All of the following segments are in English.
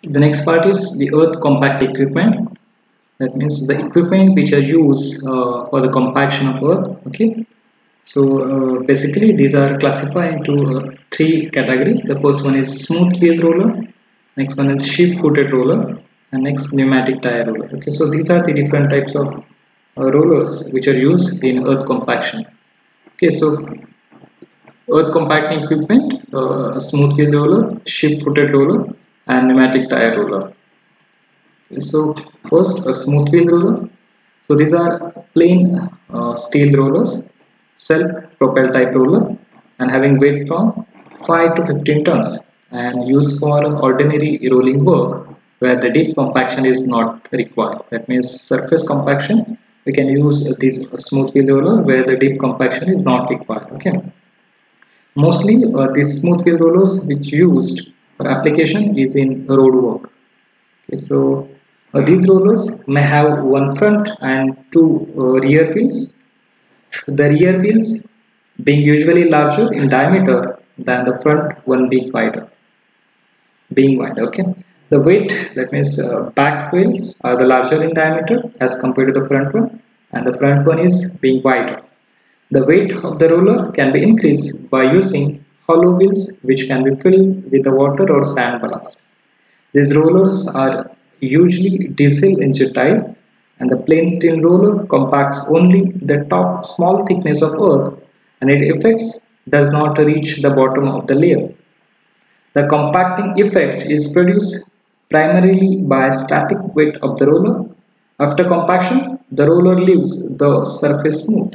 The next part is the earth compact equipment. That means the equipment which are used for the compaction of earth. Okay. So basically these are classified into three categories. The first one is smooth wheel roller, next one is sheep footed roller, and next pneumatic tire roller. Okay, so these are the different types of rollers which are used in earth compaction. Okay, so earth compacting equipment, a smooth wheel roller, sheep footed roller, and pneumatic tire roller. Okay, so first a smooth wheel roller. So these are plain steel rollers, self-propelled type roller, and having weight from 5 to 15 tons, and used for ordinary rolling work where the deep compaction is not required. That means surface compaction. We can use this smooth wheel roller where the deep compaction is not required. Okay. Mostly these smooth wheel rollers which used for application is in road work. Okay, so these rollers may have one front and two rear wheels. The rear wheels being usually larger in diameter than the front one being wide. Okay, the weight, that means back wheels are the larger in diameter as compared to the front one, and the front one is being wider. The weight of the roller can be increased by using hollow wheels which can be filled with the water or sand ballast. These rollers are usually diesel engine type, and the plain steel roller compacts only the top small thickness of earth, and its effects does not reach the bottom of the layer. The compacting effect is produced primarily by static weight of the roller. After compaction, the roller leaves the surface smooth.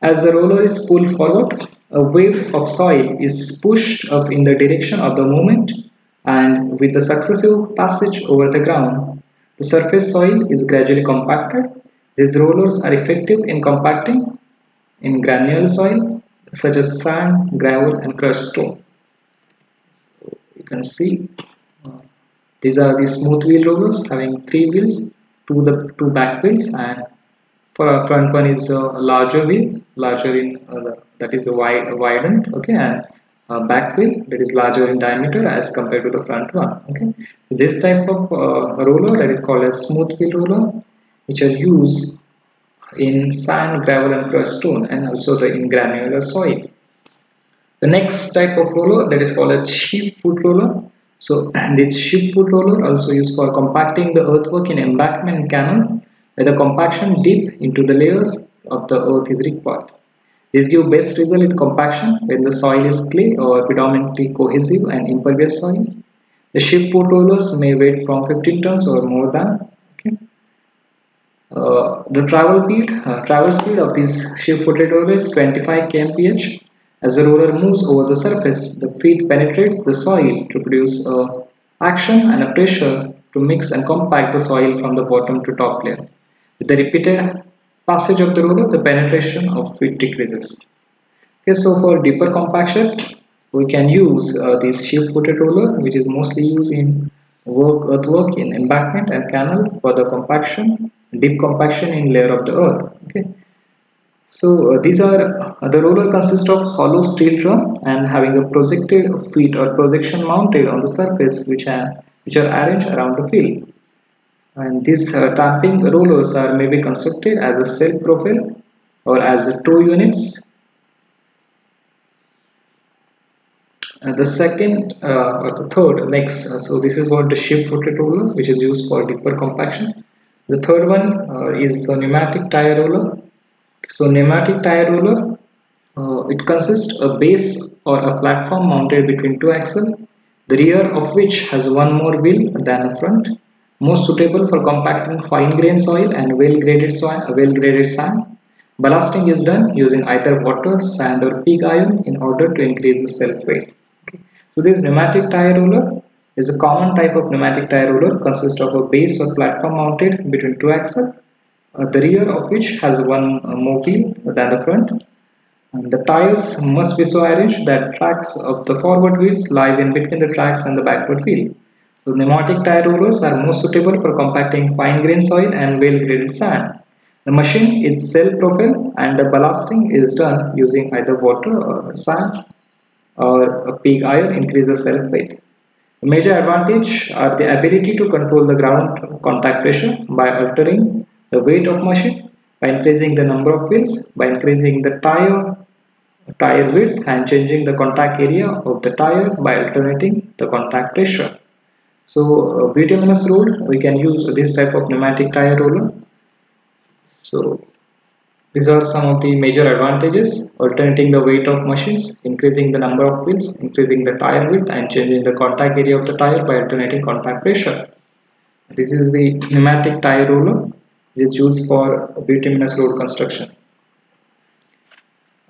As the roller is pulled forward, a wave of soil is pushed up in the direction of the movement, and with the successive passage over the ground, the surface soil is gradually compacted. These rollers are effective in compacting in granular soil such as sand, gravel, and crushed stone. You can see uh, these are the smooth wheel rollers having three wheels, two back wheels, and for our front one is a larger wheel, larger in that is a widened, okay, and back wheel that is larger in diameter as compared to the front one. Okay, this type of roller that is called a smooth wheel roller, which are used in sand, gravel, and crushed stone, and also the in granular soil. The next type of roller that is called a sheep foot roller. So this sheep foot roller also used for compacting the earthwork in embankment and canal where the compaction deep into the layers of the earth is required. This gives best result in compaction when the soil is clay or predominantly cohesive and impervious soil. The sheep foot rollers may weigh from 15 tons or more than. Okay. The travel speed of this sheep-footed roller is 25 kmph. As the roller moves over the surface, the feet penetrates the soil to produce a action and a pressure to mix and compact the soil from the bottom to top layer. With the repeated passage of the roller, the penetration of feet decreases. Okay, so for deeper compaction, we can use this sheep-footed roller, which is mostly used in earthwork in embankment and canal for the compaction, deep compaction in layer of the earth. Okay, so these are the roller consists of hollow steel drum and having a projected feet or projection mounted on the surface, which are arranged around the field. And these tamping rollers are maybe constructed as a self profile or as a toe units. The second or the third next, so this is what the sheep-footed roller, which is used for deeper compaction. The third one is the pneumatic tire roller. So pneumatic tire roller, it consists of a base or a platform mounted between two axles, the rear of which has one more wheel than the front, most suitable for compacting fine-grained soil and well-graded sand. Ballasting is done using either water, sand, or pig iron in order to increase the self-weight. Okay. So this pneumatic tire roller is a common type of pneumatic tire roller, consists of a base or platform mounted between two axles, the rear of which has one more wheel than the front. And the tires must be so arranged that tracks of the forward wheels lies in between the tracks and the backward wheel. So pneumatic tire rollers are most suitable for compacting fine-grained soil and well-graded sand. The machine is self-propelled and the ballasting is done using either water or sand or a pig iron increase the self-weight. The major advantage are the ability to control the ground contact pressure by altering the weight of machine, by increasing the number of wheels, by increasing the tire width and changing the contact area of the tire by alternating the contact pressure. So bituminous road, we can use this type of pneumatic tire roller. So these are some of the major advantages: alternating the weight of machines, increasing the number of wheels, increasing the tire width and changing the contact area of the tire by alternating contact pressure. This is the pneumatic tire roller, which is used for bituminous road construction.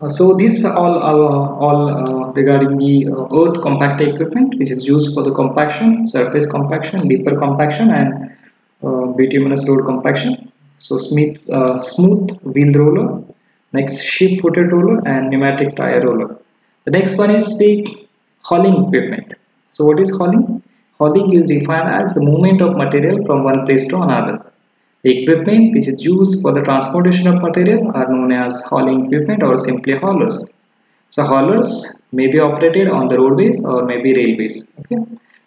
So these are all regarding the earth compactor equipment, which is used for the compaction, surface compaction, deeper compaction, and bituminous road compaction. So smooth wheel roller, next sheep-footed roller, and pneumatic tire roller. The next one is the hauling equipment. So what is hauling? Hauling is defined as the movement of material from one place to another. The equipment which is used for the transportation of material are known as hauling equipment or simply haulers. So haulers may be operated on the roadways or maybe railways. Okay.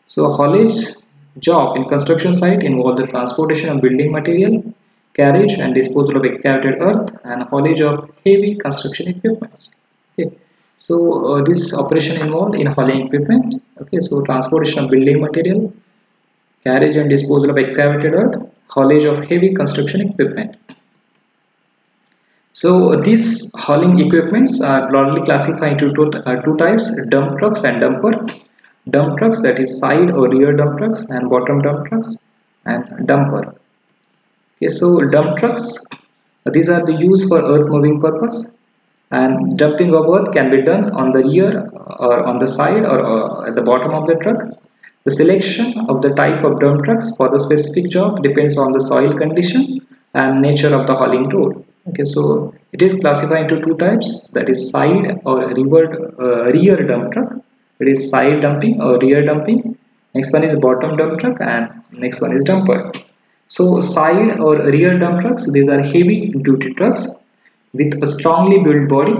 So haulage job in construction site involve the transportation of building material, carriage and disposal of excavated earth, and haulage of heavy construction equipments. Okay. So this operation involved in hauling equipment. Okay. So transportation of building material, carriage and disposal of excavated earth, haulage of heavy construction equipment. So these hauling equipments are broadly classified into two types: dump trucks and dumper. Dump trucks, that is side or rear dump trucks, and bottom dump trucks, and dumper. Okay, so dump trucks, these are the used for earth moving purpose, and dumping of earth can be done on the rear or on the side or at the bottom of the truck. The selection of the type of dump trucks for the specific job depends on the soil condition and nature of the hauling road. Okay, so it is classified into two types, that is side or rear dump truck. It is side dumping or rear dumping. Next one is bottom dump truck, and next one is dumper. So side or rear dump trucks, these are heavy duty trucks with a strongly built body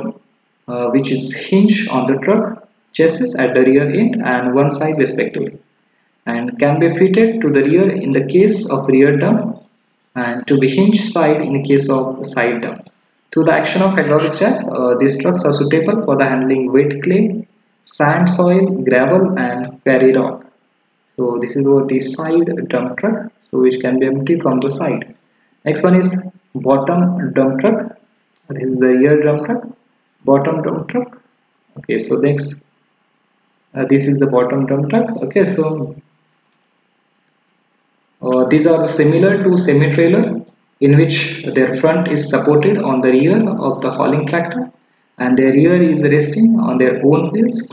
which is hinged on the truck chassis at the rear end and one side respectively, and can be fitted to the rear in the case of rear dump and to be hinged side in the case of side dump. Through the action of hydraulic jack, these trucks are suitable for the handling wet clay, sand, soil, gravel and quarry rock. So this is what the side dump truck, so which can be empty from the side. Next one is bottom dump truck. This is the rear dump truck, bottom dump truck. Okay, so next this is the bottom dump truck. Okay, so these are similar to semi-trailer, in which their front is supported on the rear of the hauling tractor and their rear is resting on their own wheels.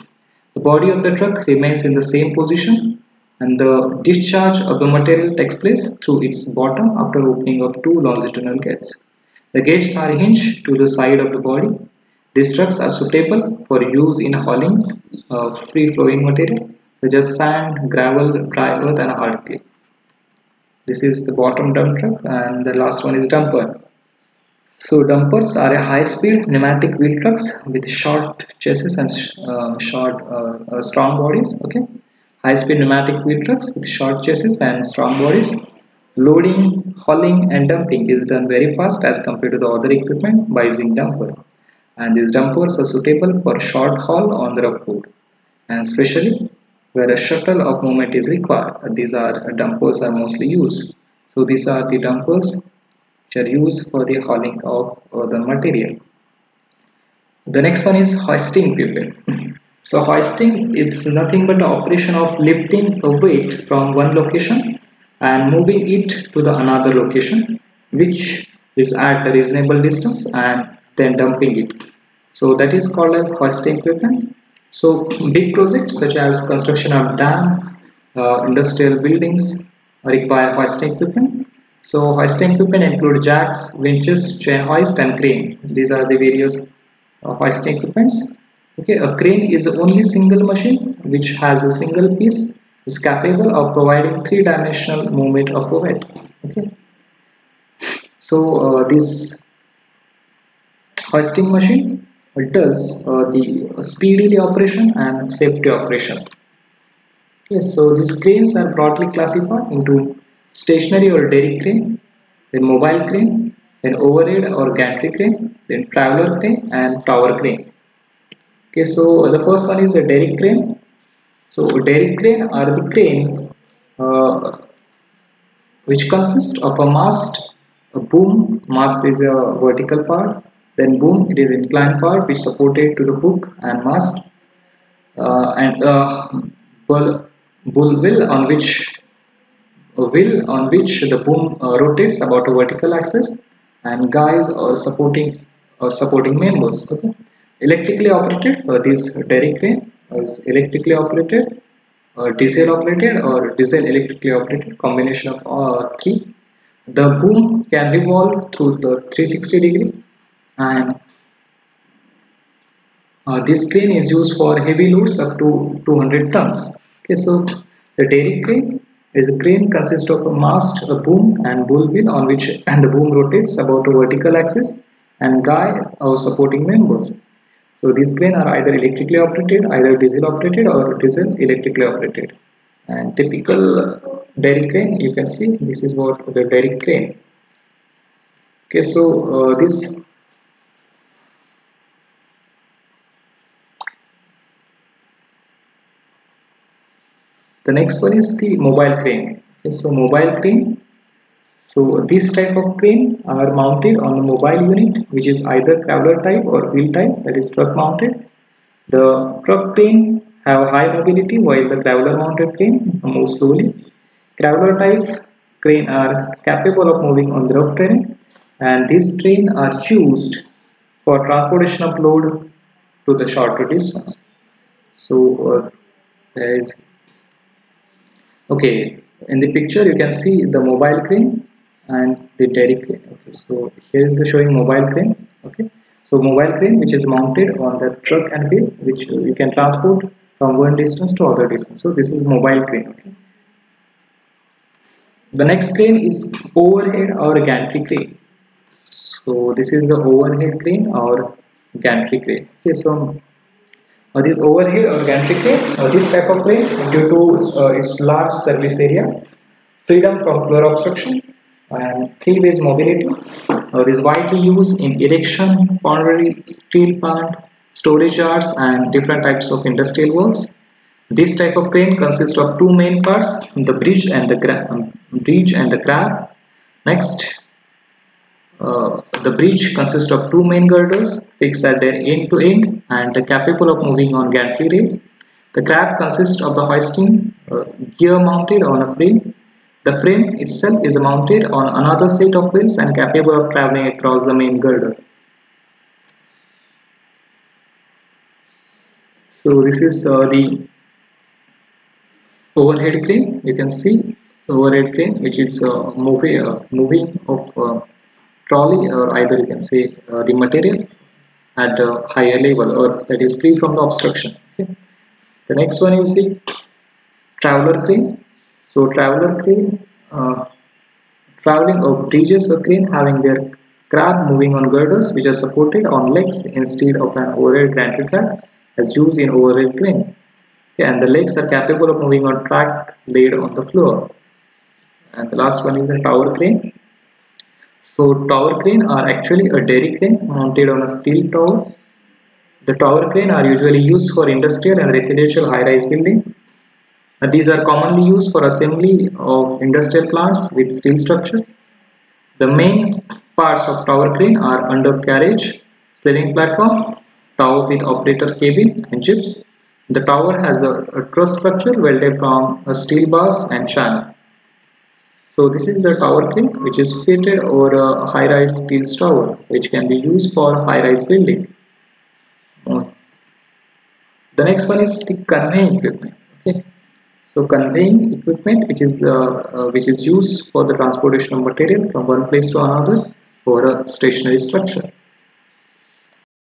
The body of the truck remains in the same position and the discharge of the material takes place through its bottom after opening of two longitudinal gates. The gates are hinged to the side of the body. These trucks are suitable for use in hauling free-flowing material such as sand, gravel, dry earth and hard clay. This is the bottom dump truck, and the last one is dumper. So dumpers are a high-speed pneumatic wheel trucks with short chassis and strong bodies. Okay, high-speed pneumatic wheel trucks with short chassis and strong bodies. Loading, hauling, and dumping is done very fast as compared to the other equipment by using dumper. And these dumpers are suitable for short haul on the rough road, and especially where a shuttle of movement is required. These are dumpers are mostly used. So these are the dumpers which are used for the hauling of the material. The next one is hoisting equipment. So hoisting is nothing but the operation of lifting a weight from one location and moving it to the another location, which is at a reasonable distance, and then dumping it. So that is called as hoisting equipment. So big projects such as construction of dam, industrial buildings require hoisting equipment. So hoisting equipment include jacks, winches, chain hoist and crane. These are the various hoisting equipments. Okay, a crane is the only single machine which has a single piece, is capable of providing three-dimensional movement of a weight. Okay, so this hoisting machine does the speedily operation and safety operation. Yes, so these cranes are broadly classified into stationary or derrick crane, then mobile crane, then overhead or gantry crane, then traveler crane and tower crane. Okay, so the first one is a derrick crane. So derrick crane are the crane uh, which consists of a mast, a boom. Mast is a vertical part, then boom, it is inclined part which supported to the hook and mast, and bull, bull wheel on which the boom rotates about a vertical axis, and guys or supporting members. Okay, electrically operated. This derrick crane is electrically operated, diesel operated, or diesel electrically operated, combination of three. The boom can revolve through the 360-degree, and this crane is used for heavy loads up to 200 tons. Okay, so the derrick crane is a crane consists of a mast, a boom, and bull wheel on which and the boom rotates about a vertical axis, and guy or supporting members. So these cranes are either electrically operated, either diesel operated, or diesel electrically operated. And typical derrick crane, you can see this is what the derrick crane. Okay, so this the next one is the mobile crane. Okay, so mobile crane. So this type of crane are mounted on a mobile unit, which is either traveler type or wheel type, that is truck mounted. The truck crane have high mobility while the traveler mounted crane moves slowly. Traveler type crane are capable of moving on the rough terrain, and these train are used for transportation of load to the shorter distance. So there is okay, in the picture you can see the mobile crane and the derrick crane. Okay, so here is the showing mobile crane. Okay, so mobile crane which is mounted on the truck and wheel, which you can transport from one distance to other distance. So this is mobile crane. Okay, the next crane is overhead or gantry crane. So this is the overhead crane or gantry crane. Okay, so this overhead or gantry crane, this type of crane, due to its large service area, freedom from floor obstruction, and three-ways mobility, is widely used in erection, foundry, steel plant, storage yards, and different types of industrial works. This type of crane consists of two main parts: the bridge and the grab. Next, the bridge consists of two main girders fixed at their end to end and capable of moving on gantry rails. The grab consists of the hoisting gear mounted on a frame. The frame itself is mounted on another set of wheels and capable of traveling across the main girder. So this is the overhead crane. You can see the overhead crane, which is moving of trolley, or either you can say the material at a higher level, or that is free from the obstruction. Okay. The next one is the traveler crane. So traveler crane, traveling of bridges or crane having their crab moving on girders which are supported on legs instead of an overhead gantry track as used in overhead crane. Okay, and the legs are capable of moving on track laid on the floor. And the last one is a tower crane. So tower crane are actually a derrick crane mounted on a steel tower. The tower crane are usually used for industrial and residential high-rise building. These are commonly used for assembly of industrial plants with steel structure. The main parts of tower crane are undercarriage, sliding platform, tower with operator cabin and chips. The tower has a truss structure welded from a steel bars and channel. So this is the tower crane which is fitted over a high-rise steel tower which can be used for high-rise building. The next one is the conveying equipment. Okay. So conveying equipment which is used for the transportation of material from one place to another for a stationary structure.